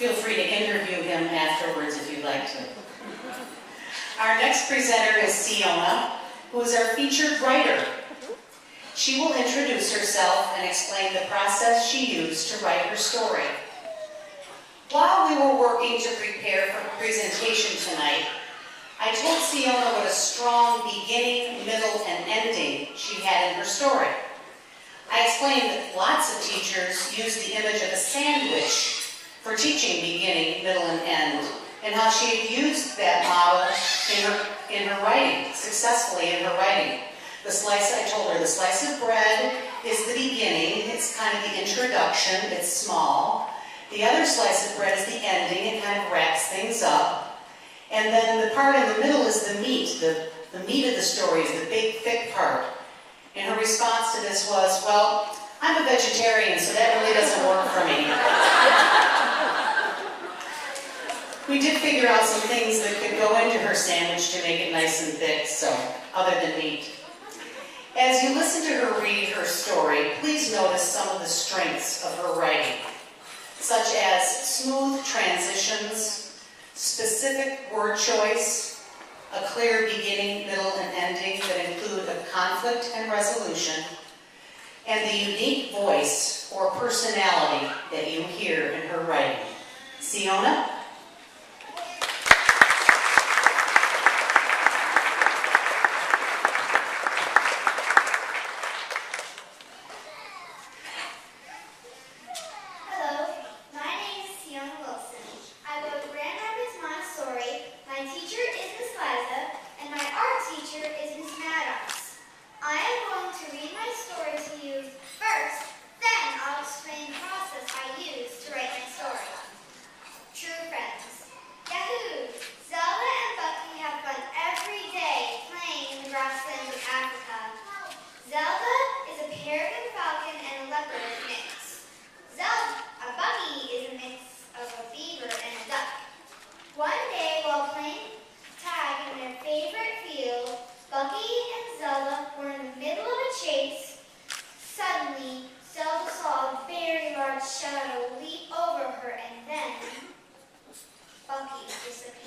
Feel free to interview him afterwards if you'd like to. Our next presenter is Siona, who is our featured writer. She will introduce herself and explain the process she used to write her story. While we were working to prepare for the presentation tonight, I told Siona what a strong beginning, middle, and ending she had in her story. I explained that lots of teachers use the image of a sandwich for teaching beginning, middle, and end, and how she had used that model in her writing, successfully in her writing. I told her, the slice of bread is the beginning, it's kind of the introduction, it's small. The other slice of bread is the ending, it kind of wraps things up. And then the part in the middle is the meat, the meat of the story is the big, thick part. And her response to this was, well, I'm a vegetarian, so that really doesn't work for me. We did figure out some things that could go into her sandwich to make it nice and thick, so other than meat. As you listen to her read her story, please notice some of the strengths of her writing, such as smooth transitions, specific word choice, a clear beginning, middle, and ending that include a conflict and resolution, and the unique voice or personality that you hear in her writing. Siona? shadow leap over her, and then Bucky disappeared.